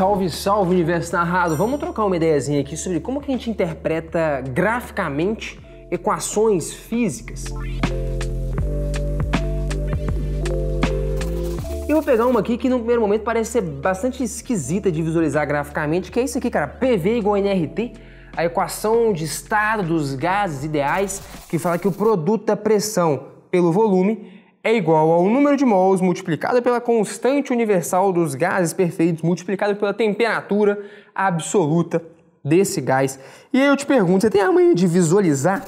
Salve, salve, universo narrado! Vamos trocar uma ideiazinha aqui sobre como que a gente interpreta graficamente equações físicas. Eu vou pegar uma aqui que no primeiro momento parece ser bastante esquisita de visualizar graficamente, que é isso aqui, cara, PV igual a nRT, a equação de estado dos gases ideais, que fala que o produto da pressão pelo volume é igual ao número de mols multiplicado pela constante universal dos gases perfeitos multiplicado pela temperatura absoluta desse gás. E aí eu te pergunto, você tem a manha de visualizar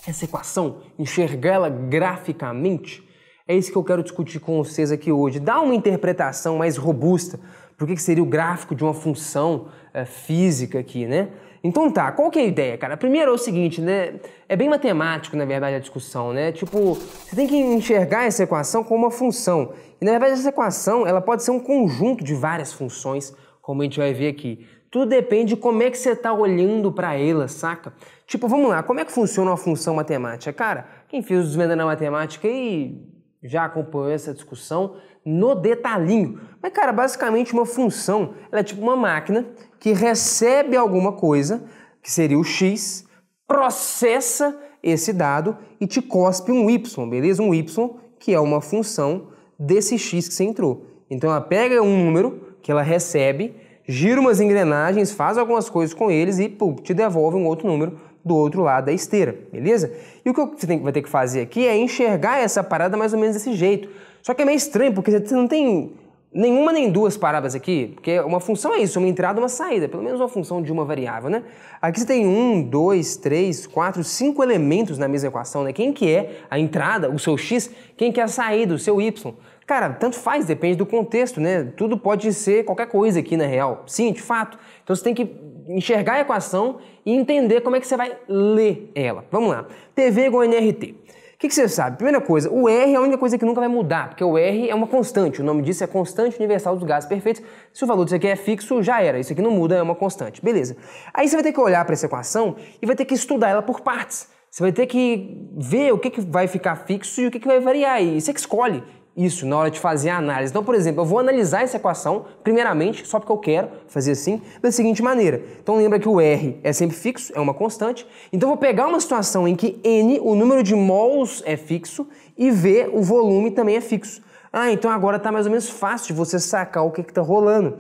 essa equação, enxergar ela graficamente? É isso que eu quero discutir com vocês aqui hoje. Dá uma interpretação mais robusta para o que seria o gráfico de uma função física aqui, né? Então tá, qual que é a ideia, cara? Primeiro é o seguinte, né? É bem matemático, na verdade, a discussão, né? Tipo, você tem que enxergar essa equação como uma função. E, na verdade, essa equação, ela pode ser um conjunto de várias funções, como a gente vai ver aqui. Tudo depende de como é que você tá olhando para ela, saca? Tipo, vamos lá, como é que funciona uma função matemática? Cara, quem fez o Desvendando na Matemática aí já acompanhou essa discussão no detalhinho. Mas, cara, basicamente uma função, ela é tipo uma máquina que recebe alguma coisa, que seria o x, processa esse dado e te cospe um y, beleza? Um y que é uma função desse x que você entrou. Então ela pega um número que ela recebe, gira umas engrenagens, faz algumas coisas com eles e pô, te devolve um outro número do outro lado da esteira, beleza? E o que você vai ter que fazer aqui é enxergar essa parada mais ou menos desse jeito. Só que é meio estranho, porque você não tem nenhuma nem duas parábolas aqui, porque uma função é isso, uma entrada e uma saída, pelo menos uma função de uma variável, né? Aqui você tem 1, 2, 3, 4, 5 elementos na mesma equação, né? Quem que é a entrada, o seu x, quem que é a saída, o seu y? Cara, tanto faz, depende do contexto, né? Tudo pode ser qualquer coisa aqui na real. Sim, de fato. Então você tem que enxergar a equação e entender como é que você vai ler ela. Vamos lá. TV igual a nRT. O que você sabe? Primeira coisa, o R é a única coisa que nunca vai mudar, porque o R é uma constante, o nome disso é constante universal dos gases perfeitos. Se o valor disso aqui é fixo, já era, isso aqui não muda, é uma constante, beleza. Aí você vai ter que olhar para essa equação e vai ter que estudar ela por partes. Você vai ter que ver o que vai ficar fixo e o que vai variar, e você que escolhe isso na hora de fazer a análise. Então, por exemplo, eu vou analisar essa equação, primeiramente, só porque eu quero fazer assim, da seguinte maneira. Então lembra que o R é sempre fixo, é uma constante. Então eu vou pegar uma situação em que N, o número de mols é fixo, e V, o volume também é fixo. Ah, então agora está mais ou menos fácil de você sacar o que está rolando.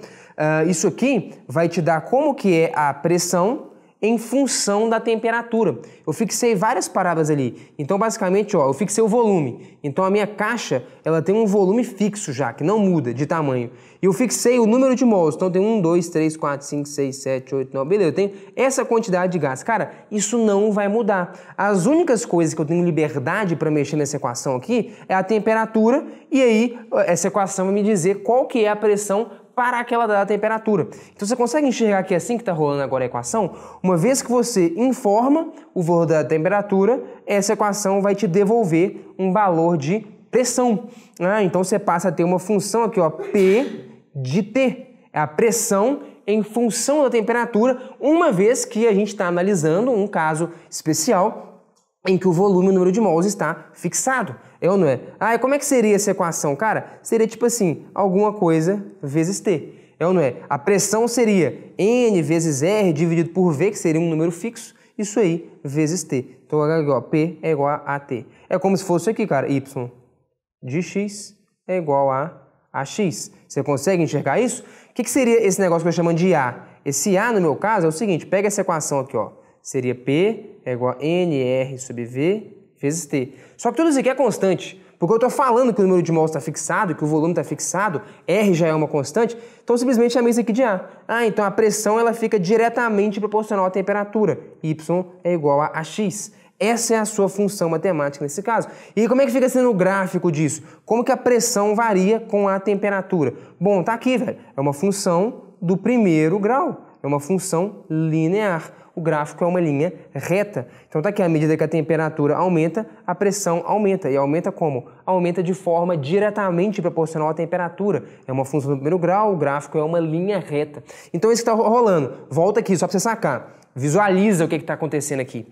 Isso aqui vai te dar como que é a pressão em função da temperatura. Eu fixei várias parábolas ali. Então, basicamente, ó, eu fixei o volume. Então, a minha caixa, ela tem um volume fixo já, que não muda de tamanho. E eu fixei o número de mols. Então, tem 1, 2, 3, 4, 5, 6, 7, 8, 9. Beleza, eu tenho essa quantidade de gás. Cara, isso não vai mudar. As únicas coisas que eu tenho liberdade para mexer nessa equação aqui é a temperatura. E aí, essa equação vai me dizer qual que é a pressão para aquela dada temperatura. Então você consegue enxergar aqui assim que está rolando agora a equação? Uma vez que você informa o valor da temperatura, essa equação vai te devolver um valor de pressão. Então você passa a ter uma função aqui, ó, P de T. É a pressão em função da temperatura, uma vez que a gente está analisando um caso especial em que o volume, o número de mols está fixado. É ou não é? E como é que seria essa equação? Cara, seria tipo assim, alguma coisa vezes T. É ou não é? A pressão seria N vezes R dividido por V, que seria um número fixo, isso aí, vezes T. Então, ó, P é igual a T. É como se fosse aqui, cara, Y de X é igual a X. Você consegue enxergar isso? O que seria esse negócio que eu chamo de A? Esse A, no meu caso, é o seguinte, pega essa equação aqui, ó. Seria P é igual a NR sobre V vezes T. Só que tudo isso aqui é constante, porque eu estou falando que o número de mols está fixado, que o volume está fixado, R já é uma constante, então simplesmente chamei isso aqui de A. Então a pressão ela fica diretamente proporcional à temperatura. Y é igual a X. Essa é a sua função matemática nesse caso. E como é que fica sendo o gráfico disso? Como que a pressão varia com a temperatura? Bom, tá aqui, velho. É uma função do primeiro grau. É uma função linear. O gráfico é uma linha reta. Então tá aqui, à medida que a temperatura aumenta, a pressão aumenta. E aumenta como? Aumenta de forma diretamente proporcional à temperatura. É uma função do primeiro grau, o gráfico é uma linha reta. Então é isso que está rolando. Volta aqui, só para você sacar. Visualiza o que está acontecendo aqui.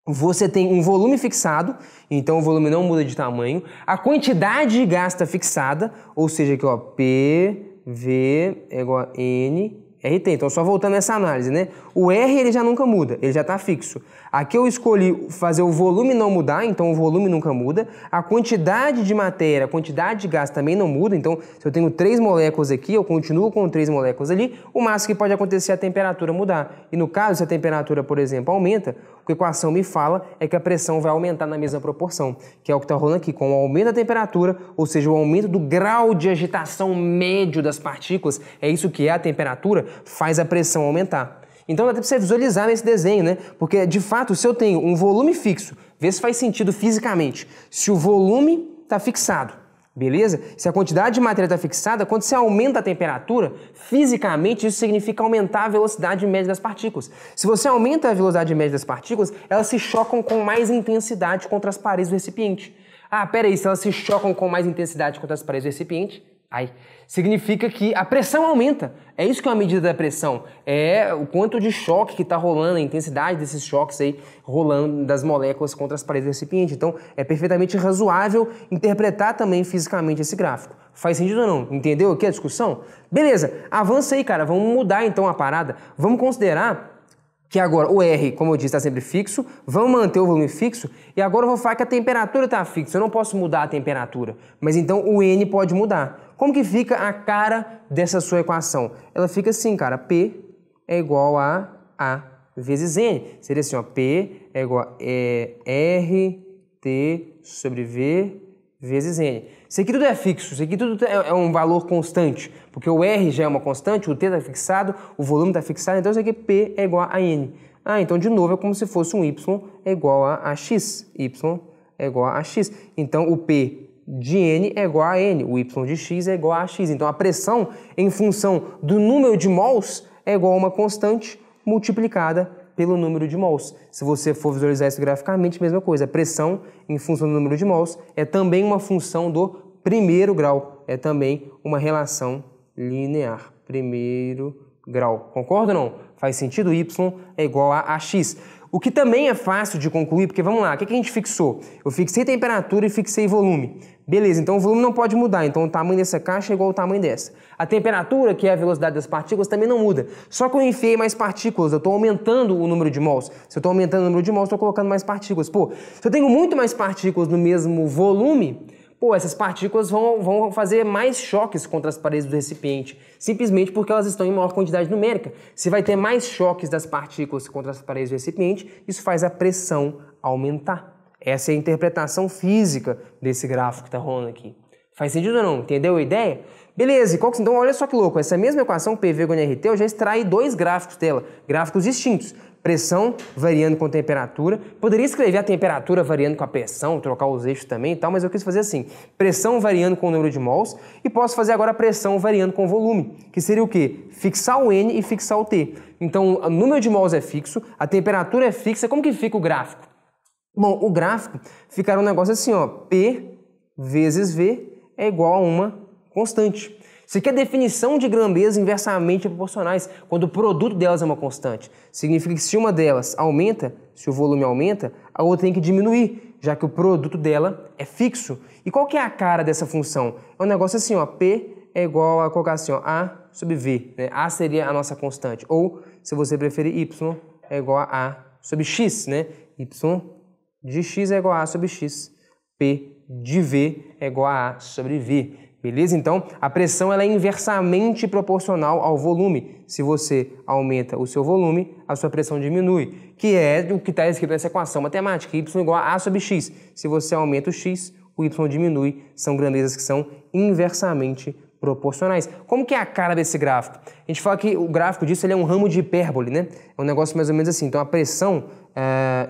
Você tem um volume fixado, então o volume não muda de tamanho. A quantidade de gás está fixada, ou seja, aqui ó, P V é igual a nRT. Então, só voltando nessa análise, né? O R ele já nunca muda, ele já está fixo. Aqui eu escolhi fazer o volume não mudar, então o volume nunca muda. A quantidade de matéria, a quantidade de gás também não muda. Então, se eu tenho 3 moléculas aqui, eu continuo com 3 moléculas ali. O máximo que pode acontecer é a temperatura mudar. E no caso, se a temperatura, por exemplo, aumenta, o que a equação me fala é que a pressão vai aumentar na mesma proporção, que é o que está rolando aqui. Com o aumento da temperatura, ou seja, o aumento do grau de agitação médio das partículas, é isso que é a temperatura, faz a pressão aumentar. Então dá para você visualizar nesse desenho, né? Porque, de fato, se eu tenho um volume fixo, vê se faz sentido fisicamente. Se o volume está fixado, beleza? Se a quantidade de matéria está fixada, quando você aumenta a temperatura, fisicamente isso significa aumentar a velocidade média das partículas. Se você aumenta a velocidade média das partículas, elas se chocam com mais intensidade contra as paredes do recipiente. Ah, peraí, se elas se chocam com mais intensidade contra as paredes do recipiente, significa que a pressão aumenta. É isso que é uma medida da pressão. É o quanto de choque que está rolando, a intensidade desses choques aí rolando das moléculas contra as paredes do recipiente. Então, é perfeitamente razoável interpretar também fisicamente esse gráfico. Faz sentido ou não? Entendeu aqui a discussão? Beleza, avança aí, cara. Vamos mudar então a parada. Vamos considerar que agora o R, como eu disse, está sempre fixo, vamos manter o volume fixo, e agora eu vou falar que a temperatura está fixa, eu não posso mudar a temperatura, mas então o N pode mudar. Como que fica a cara dessa sua equação? Ela fica assim, cara, P é igual a vezes N. Seria assim, ó, P é igual a RT sobre V vezes N. Isso aqui tudo é fixo, isso aqui tudo é um valor constante, porque o R já é uma constante, o T está fixado, o volume está fixado, então isso aqui P é igual a N. Ah, então de novo é como se fosse um Y é igual a X. Y é igual a X. Então o P de N é igual a N, o Y de X é igual a X. Então a pressão em função do número de mols é igual a uma constante multiplicada pelo número de mols. Se você for visualizar isso graficamente, mesma coisa. A pressão em função do número de mols é também uma função do primeiro grau. É também uma relação linear. Primeiro grau. Concorda ou não? Faz sentido? Y é igual a X. O que também é fácil de concluir, porque vamos lá, o que a gente fixou? Eu fixei temperatura e fixei volume. Beleza, então o volume não pode mudar, então o tamanho dessa caixa é igual ao tamanho dessa. A temperatura, que é a velocidade das partículas, também não muda. Só que eu enfiei mais partículas, eu estou aumentando o número de mols. Se eu estou aumentando o número de mols, estou colocando mais partículas. Pô, se eu tenho muito mais partículas no mesmo volume, pô, essas partículas vão fazer mais choques contra as paredes do recipiente, simplesmente porque elas estão em maior quantidade numérica. Se vai ter mais choques das partículas contra as paredes do recipiente, isso faz a pressão aumentar. Essa é a interpretação física desse gráfico que está rolando aqui. Faz sentido ou não? Entendeu a ideia? Beleza, então olha só que louco, essa mesma equação PV igual a NRT, eu já extraí 2 gráficos dela, gráficos distintos. Pressão variando com temperatura. Poderia escrever a temperatura variando com a pressão, trocar os eixos também e tal, mas eu quis fazer assim. Pressão variando com o número de mols e posso fazer agora a pressão variando com o volume, que seria o quê? Fixar o N e fixar o T. Então, o número de mols é fixo, a temperatura é fixa. Como que fica o gráfico? Bom, o gráfico ficará um negócio assim, ó. P vezes V é igual a uma constante. Isso aqui é definição de grandeza inversamente proporcionais, quando o produto delas é uma constante. Significa que se uma delas aumenta, se o volume aumenta, a outra tem que diminuir, já que o produto dela é fixo. E qual que é a cara dessa função? É um negócio assim, ó, P é igual a colocar assim, ó, A sobre V. Né? A seria a nossa constante. Ou, se você preferir, Y é igual a A sobre X. Né? Y de X é igual a A sobre X. P de V é igual a A sobre V. Beleza? Então, a pressão ela é inversamente proporcional ao volume. Se você aumenta o seu volume, a sua pressão diminui, que é o que está escrito nessa equação matemática, y igual a sobre x. Se você aumenta o x, o y diminui. São grandezas que são inversamente proporcionais. Como que é a cara desse gráfico? A gente fala que o gráfico disso ele é um ramo de hipérbole, né? É um negócio mais ou menos assim. Então, a pressão,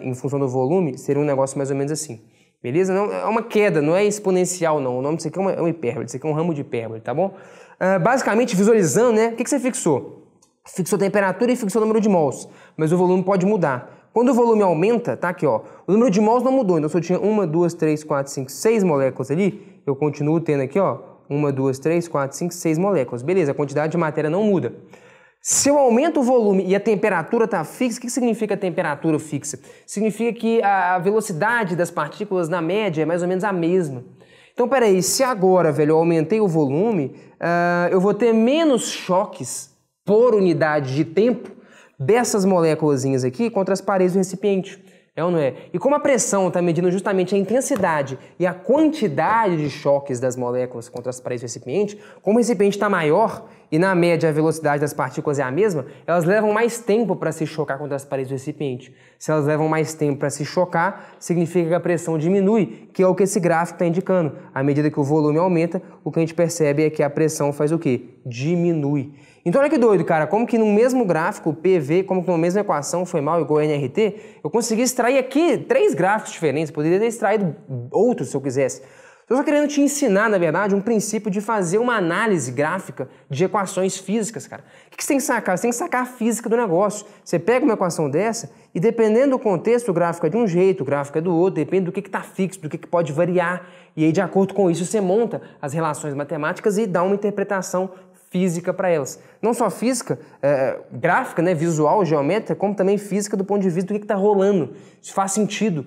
em função do volume, seria um negócio mais ou menos assim. Beleza? Não, é uma queda, não é exponencial, não. O nome disso aqui é uma hipérbole, isso aqui é um ramo de hipérbole, tá bom? Basicamente, visualizando, né? O que você fixou? Fixou a temperatura e fixou o número de mols, mas o volume pode mudar. Quando o volume aumenta, tá aqui, ó, o número de mols não mudou, então se eu tinha 1, 2, 3, 4, 5, 6 moléculas ali, eu continuo tendo aqui, ó, 1, 2, 3, 4, 5, 6 moléculas. Beleza, a quantidade de matéria não muda. Se eu aumento o volume e a temperatura está fixa, o que significa temperatura fixa? Significa que a velocidade das partículas, na média, é mais ou menos a mesma. Então, Então, peraí, se agora, velho, eu aumentei o volume, eu vou ter menos choques por unidade de tempo dessas moléculazinhas aqui contra as paredes do recipiente. É ou não é? E como a pressão está medindo justamente a intensidade e a quantidade de choques das moléculas contra as paredes do recipiente, como o recipiente está maior e na média a velocidade das partículas é a mesma, elas levam mais tempo para se chocar contra as paredes do recipiente. Se elas levam mais tempo para se chocar, significa que a pressão diminui, que é o que esse gráfico está indicando. À medida que o volume aumenta, o que a gente percebe é que a pressão faz o quê? Diminui. Então olha que doido, cara, como que no mesmo gráfico, PV, como que numa mesma equação foi mal igual a NRT, eu consegui extrair aqui 3 gráficos diferentes, poderia ter extraído outros se eu quisesse. Eu estou querendo te ensinar, na verdade, um princípio de fazer uma análise gráfica de equações físicas, cara. O que você tem que sacar? Você tem que sacar a física do negócio. Você pega uma equação dessa e, dependendo do contexto, o gráfico é de um jeito, o gráfico é do outro, depende do que está fixo, do que pode variar. E aí, de acordo com isso, você monta as relações matemáticas e dá uma interpretação física para elas. Não só física, gráfica, né, visual, geométrica, como também física do ponto de vista do que está rolando. Isso faz sentido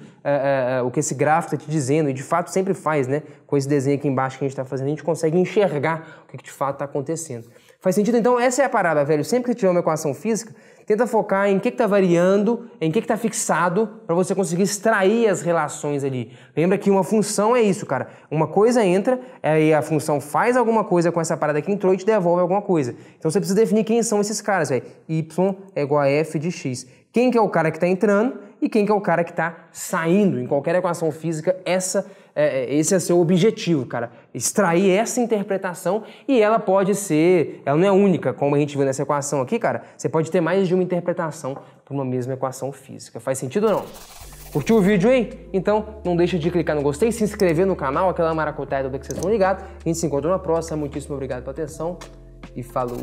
o que esse gráfico está te dizendo, e de fato sempre faz, né? Com esse desenho aqui embaixo que a gente está fazendo, a gente consegue enxergar o que de fato está acontecendo. Faz sentido? Então essa é a parada, velho. Sempre que tiver uma equação física, tenta focar em que está variando, em que está fixado, para você conseguir extrair as relações ali. Lembra que uma função é isso, cara. Uma coisa entra, aí a função faz alguma coisa com essa parada que entrou e te devolve alguma coisa. Então você precisa definir quem são esses caras, velho. Y é igual a f de x. Quem que é o cara que está entrando e quem que é o cara que está saindo. Em qualquer equação física, esse é seu objetivo, cara. Extrair essa interpretação, e ela pode ser, ela não é única, como a gente viu nessa equação aqui, cara. Você pode ter mais de uma interpretação para uma mesma equação física. Faz sentido ou não? Curtiu o vídeo aí? Então não deixa de clicar no gostei, se inscrever no canal, aquela maracutaia toda que vocês estão ligados. A gente se encontra na próxima. Muitíssimo obrigado pela atenção e falou!